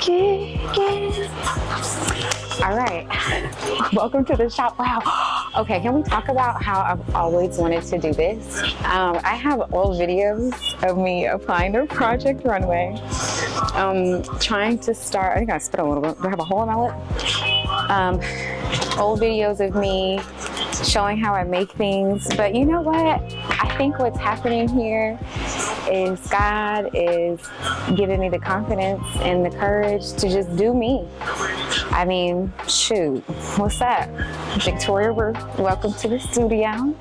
All right, welcome to the shop. Wow. Okay, can we talk about how I've always wanted to do this? I have old videos of me applying to Project Runway, trying to start. I think I spit a little bit. Do I have a hole in my lip? Old videos of me showing how I make things. But you know what? I think what's happening here is God is giving me the confidence and the courage to just do me. I mean, shoot, what's that? Victoria, welcome to the studio.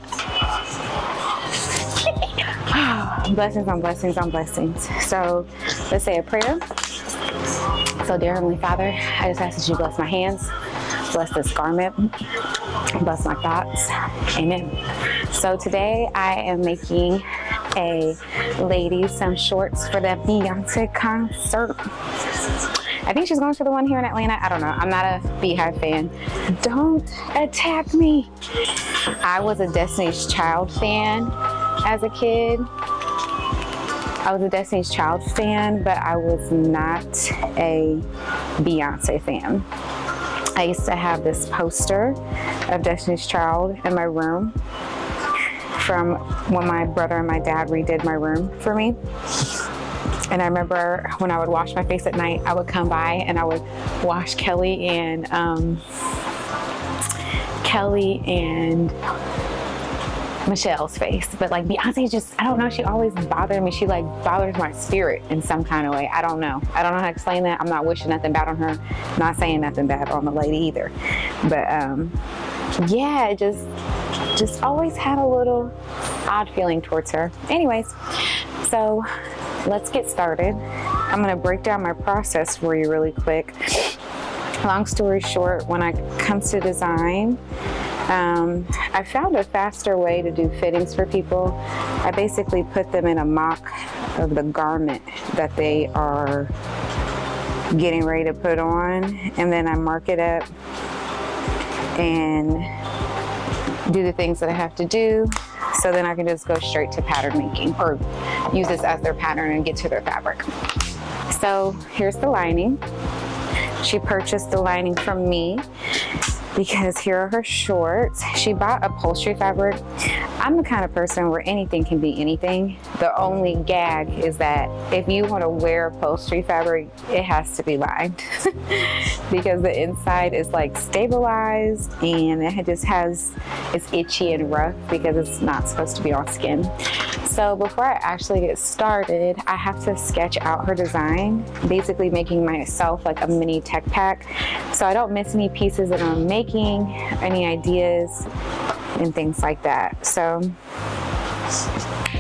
Blessings on blessings on blessings. So let's say a prayer. So dear Heavenly Father, I just ask that you bless my hands, bless this garment, bless my thoughts. Amen. So today I am making some shorts for that Beyoncé concert. I think she's going to the one here in Atlanta. I don't know. I'm not a Beehive fan. Don't attack me. I was a Destiny's Child fan as a kid. I was a Destiny's Child fan, but I was not a Beyoncé fan. I used to have this poster of Destiny's Child in my room from when my brother and my dad redid my room for me. And I remember when I would wash my face at night, I would come by and I would wash Kelly and Michelle's face. But like Beyonce just, I don't know, she always bothered me. She like bothers my spirit in some kind of way. I don't know how to explain that. I'm not wishing nothing bad on her. Not saying nothing bad on the lady either. But yeah, it just always had a little odd feeling towards her. Anyways, so let's get started. I'm gonna break down my process for you really quick. Long story short, when it comes to design, I found a faster way to do fittings for people. I basically put them in a mock of the garment that they are getting ready to put on, and then I mark it up and do the things that I have to do. So then I can just go straight to pattern making or use this as their pattern and get to their fabric. So here's the lining. She purchased the lining from me because here are her shorts. She bought upholstery fabric. I'm the kind of person where anything can be anything. The only gag is that if you want to wear upholstery fabric, it has to be lined because the inside is like stabilized and it just it's itchy and rough because it's not supposed to be on skin. So before I actually get started, I have to sketch out her design, basically making myself like a mini tech pack so I don't miss any pieces that I'm making, any ideas and things like that. So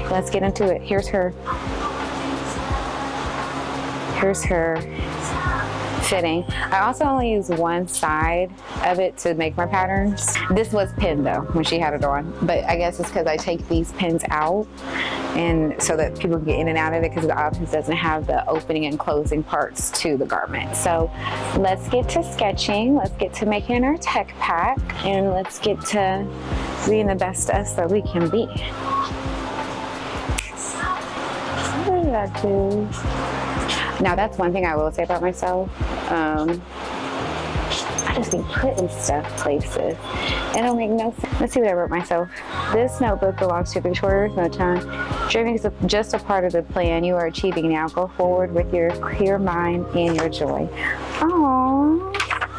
let's get into it. Here's her fitting. I also only use one side of it to make my patterns. This was pinned though when she had it on, but I guess it's because I take these pins out and so that people can get in and out of it because the options doesn't have the opening and closing parts to the garment. So let's get to sketching, let's get to making our tech pack, and let's get to being the best us that we can be. What did I do? Now that's one thing I will say about myself. I just be putting stuff places. It don't make no sense. Let's see what I wrote myself. This notebook belongs to Victoria with no time. Dreaming is just a part of the plan you are achieving now. Go forward with your clear mind and your joy. Aww.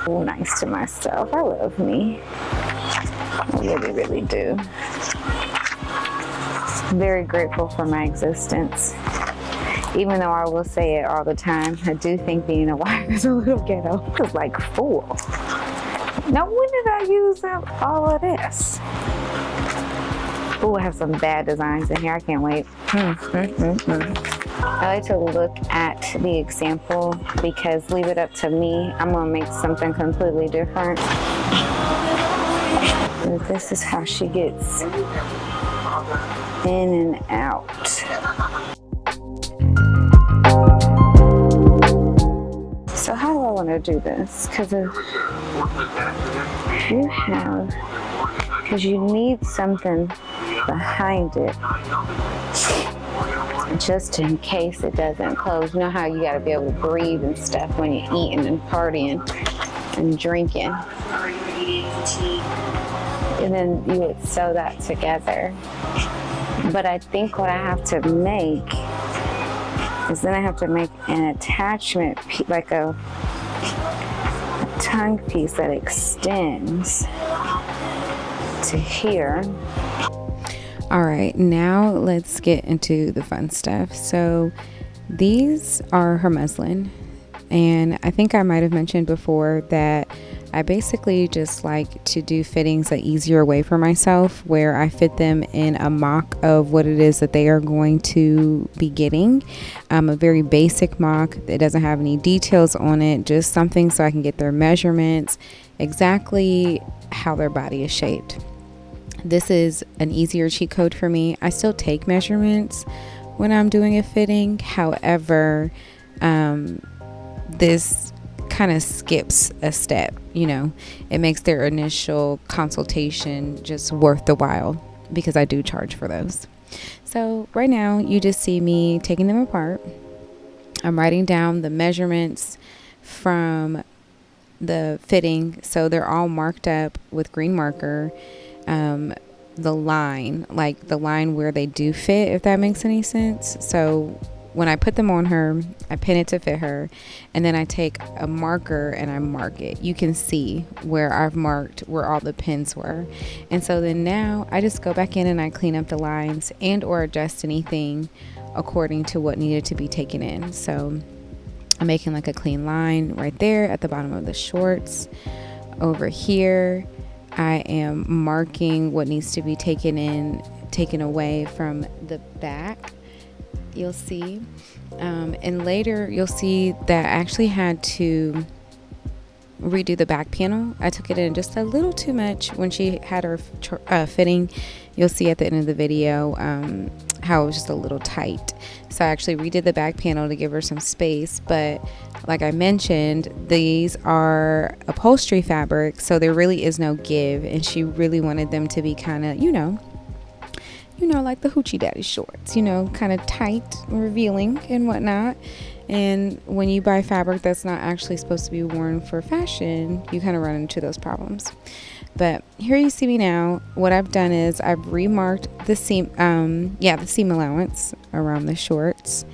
Oh, nice to myself. I love me. I really, really do. Very grateful for my existence. Even though I will say it all the time, I do think being a wife is a little ghetto. It's like, fool. Now, when did I use up all of this? Oh, I have some bad designs in here. I can't wait. I like to look at the example because leave it up to me. I'm going to make something completely different. And this is how she gets in and out. So how do I want to do this? Because you need something behind it. just in case it doesn't close. You know how you gotta be able to breathe and stuff when you're eating and partying and drinking. And then you would sew that together. But I think what I have to make is then I have to make an attachment, like a tongue piece that extends to here. All right, now let's get into the fun stuff. So these are her muslin, and I think I might have mentioned before that I basically just like to do fittings the easier way for myself, where I fit them in a mock of what it is that they are going to be getting. A very basic mock that doesn't have any details on it, just something so I can get their measurements, exactly how their body is shaped. This is an easier cheat code for me. I still take measurements when I'm doing a fitting. However, this kind of skips a step, you know. It makes their initial consultation just worth the while, because I do charge for those. So right now you just see me taking them apart. I'm writing down the measurements from the fitting, so they're all marked up with green marker. The line, like the line where they do fit, if that makes any sense. So when I put them on her, I pin it to fit her, and then I take a marker and I mark it. You can see where I've marked where all the pins were. And so then now I just go back in and I clean up the lines and or adjust anything according to what needed to be taken in. So I'm making like a clean line right there at the bottom of the shorts. Over here I am marking what needs to be taken away from the back, you'll see. And later you'll see that I actually had to redo the back panel. I took it in just a little too much when she had her fitting. You'll see at the end of the video how it was just a little tight. So I actually redid the back panel to give her some space. But like I mentioned, these are upholstery fabric, so there really is no give, and she really wanted them to be kind of, you know, like the hoochie daddy shorts, you know, kind of tight, revealing and whatnot. And when you buy fabric that's not actually supposed to be worn for fashion, you kind of run into those problems. But here you see me now. What I've done is I've remarked the seam, the seam allowance around the shorts.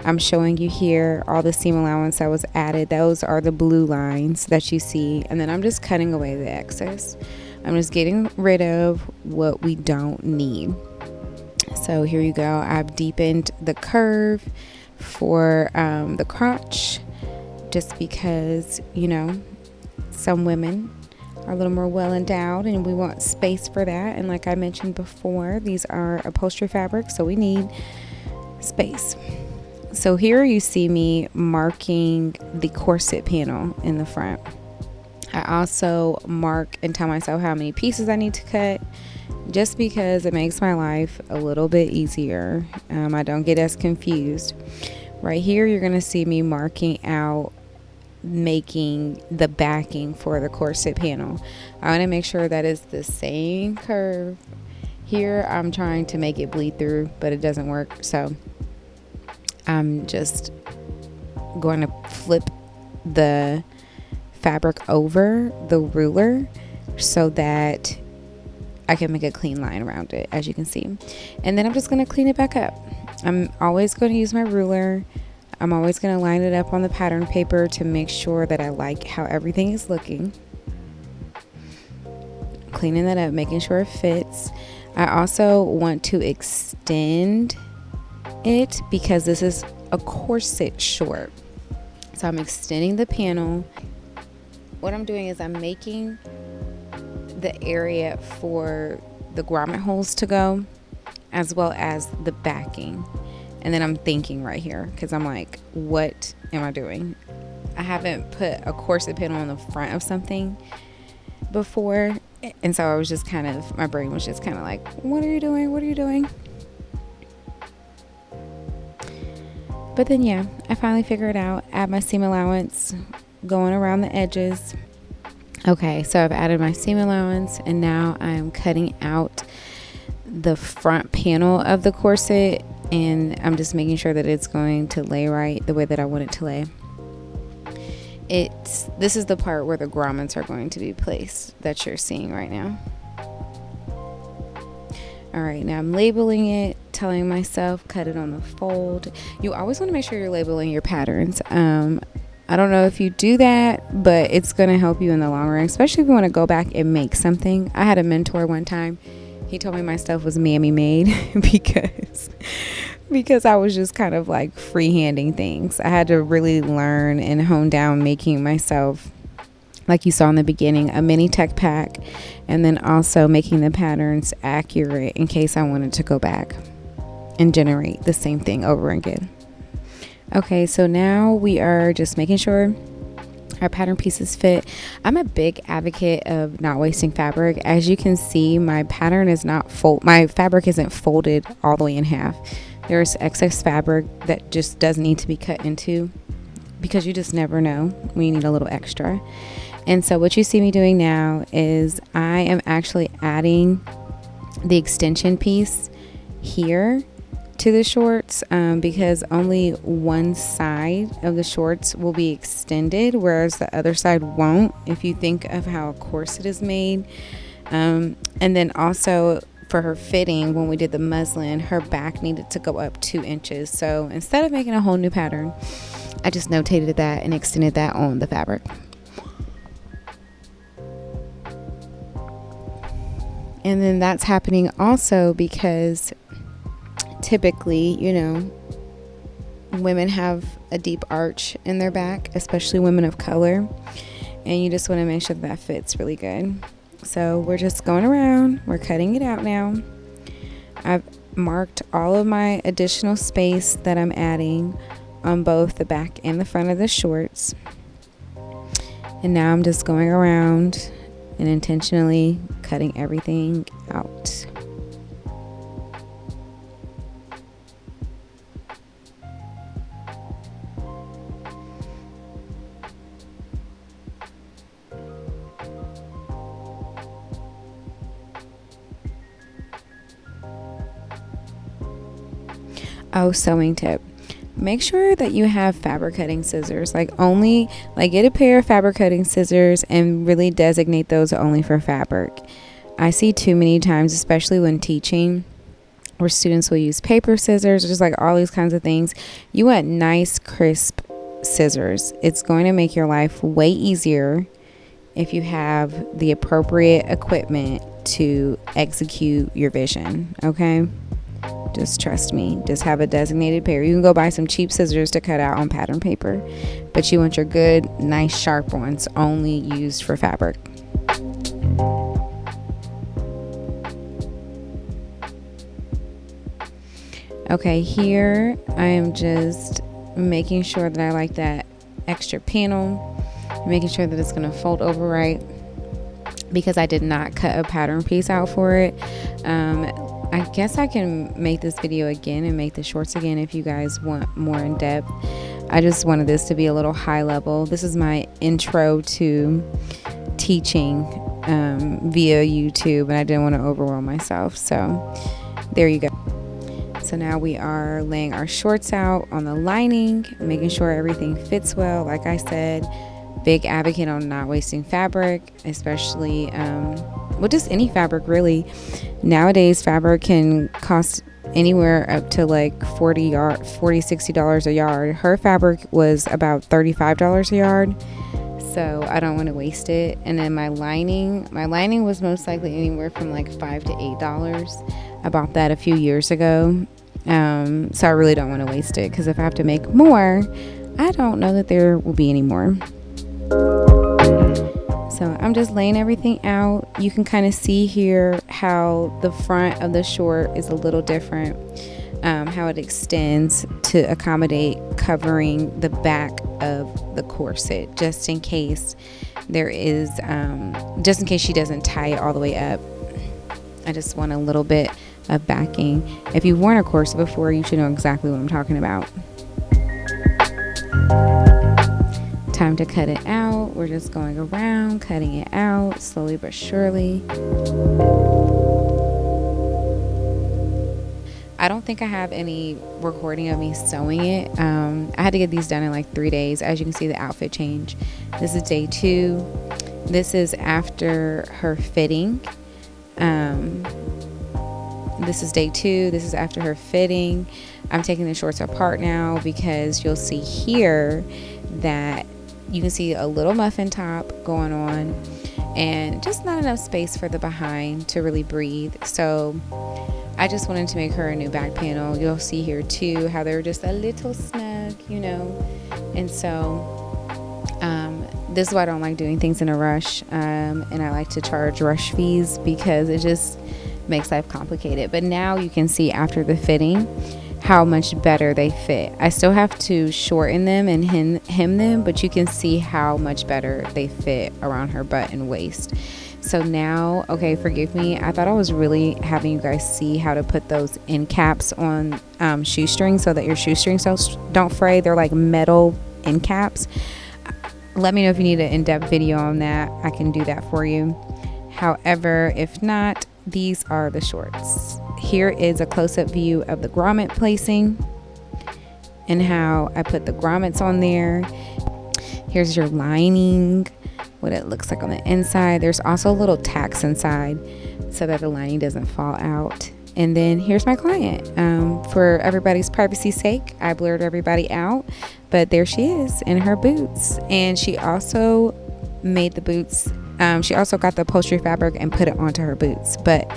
I'm showing you here all the seam allowance that was added. Those are the blue lines that you see. And then I'm just cutting away the excess. I'm just getting rid of what we don't need. So here you go. I've deepened the curve for the crotch, just because, you know, some women are a little more well endowed and we want space for that. And like I mentioned before, these are upholstery fabric, so we need space. So here you see me marking the corset panel in the front. I also mark and tell myself how many pieces I need to cut, just because it makes my life a little bit easier. I don't get as confused. Right here you're going to see me marking out making the backing for the corset panel. I want to make sure that it's the same curve. Here I'm trying to make it bleed through, but it doesn't work, so I'm just going to flip the fabric over the ruler so that I can make a clean line around it, as you can see. And then I'm just going to clean it back up. I'm always going to use my ruler. I'm always going to line it up on the pattern paper to make sure that I like how everything is looking. Cleaning that up, making sure it fits. I also want to extend it because this is a corset short. So I'm extending the panel. What I'm doing is I'm making the area for the grommet holes to go, as well as the backing. And then I'm thinking right here, because I'm like, what am I doing? I haven't put a corset panel on the front of something before. And so I was just kind of, my brain was just kind of like, what are you doing? What are you doing? But then, yeah, I finally figured it out. Add my seam allowance going around the edges. Okay, so I've added my seam allowance, and now I'm cutting out the front panel of the corset and I'm just making sure that it's going to lay right the way that I want it to lay. This is the part where the grommets are going to be placed that you're seeing right now. All right, now I'm labeling it, telling myself cut it on the fold. You always want to make sure you're labeling your patterns. I don't know if you do that, but it's going to help you in the long run, especially if you want to go back and make something. I had a mentor one time. He told me my stuff was mammy made because I was just kind of like freehanding things. I had to really learn and hone down making myself, like you saw in the beginning, a mini tech pack, and then also making the patterns accurate in case I wanted to go back and generate the same thing over again. Okay, so now we are just making sure our pattern pieces fit. I'm a big advocate of not wasting fabric. As you can see, my pattern is not my fabric isn't folded all the way in half. There's excess fabric that just does need to be cut into, because you just never know when you need a little extra. And so what you see me doing now is I am actually adding the extension piece here to the shorts, because only one side of the shorts will be extended, whereas the other side won't, if you think of how a corset is made. And then also for her fitting, when we did the muslin, her back needed to go up 2 inches. So instead of making a whole new pattern, I just notated that and extended that on the fabric. And then that's happening also because typically, women have a deep arch in their back, especially women of color, and you just want to make sure that fits really good. So we're just going around, we're cutting it out now. I've marked all of my additional space that I'm adding on both the back and the front of the shorts, and now I'm just going around and intentionally cutting everything out. Oh, sewing tip. Make sure that you have fabric cutting scissors. Get a pair of fabric cutting scissors and really designate those only for fabric. I see too many times, especially when teaching, where students will use paper scissors, just like all these kinds of things. You want nice, crisp scissors. It's going to make your life way easier if you have the appropriate equipment to execute your vision, okay? Just trust me. Just have a designated pair. You can go buy some cheap scissors to cut out on pattern paper, but you want your good, nice, sharp ones only used for fabric. Okay, here I am just making sure that I like that extra panel, making sure that it's going to fold over right, because I did not cut a pattern piece out for it. I guess I can make this video again and make the shorts again if you guys want more in depth. I just wanted this to be a little high level. This is my intro to teaching via YouTube, and I didn't want to overwhelm myself. So there you go. So now we are laying our shorts out on the lining, making sure everything fits well. Like I said, big advocate on not wasting fabric, especially just any fabric really. Nowadays fabric can cost anywhere up to like $60 a yard. Her fabric was about $35 a yard, so I don't want to waste it. And then my lining was most likely anywhere from like $5 to $8. I bought that a few years ago, so I really don't want to waste it, because if I have to make more, I don't know that there will be any more. So I'm just laying everything out. You can kind of see here how the front of the short is a little different, how it extends to accommodate covering the back of the corset, just in case she doesn't tie it all the way up. I just want a little bit of backing. If you've worn a corset before, you should know exactly what I'm talking about. Time to cut it out. We're just going around, cutting it out slowly but surely. I don't think I have any recording of me sewing it. I had to get these done in like 3 days. As you can see, the outfit change. This is day 2. This is after her fitting. This is day 2. This is after her fitting. I'm taking the shorts apart now because you'll see here that you can see a little muffin top going on and just not enough space for the behind to really breathe. So I just wanted to make her a new back panel. You'll see here too how they're just a little snug, you know. And so this is why I don't like doing things in a rush, and I like to charge rush fees because it just makes life complicated. But now you can see after the fitting how much better they fit. I still have to shorten them and hem them, but you can see how much better they fit around her butt and waist. So now, okay, forgive me, I thought I was really having you guys see how to put those end caps on shoestrings so that your shoestrings don't fray. They're like metal end caps. Let me know if you need an in-depth video on that. I can do that for you. However, if not, these are the shorts. Here is a close-up view of the grommet placing and how I put the grommets on there. Here's your lining, what it looks like on the inside. There's also little tacks inside so that the lining doesn't fall out. And then here's my client. For everybody's privacy's sake, I blurred everybody out, but there she is in her boots. And she also made the boots. She also got the upholstery fabric and put it onto her boots. But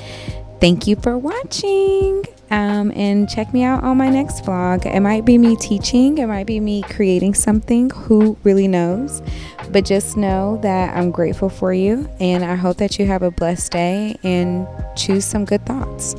thank you for watching. And check me out on my next vlog. It might be me teaching. It might be me creating something. Who really knows? But just know that I'm grateful for you. And I hope that you have a blessed day and choose some good thoughts.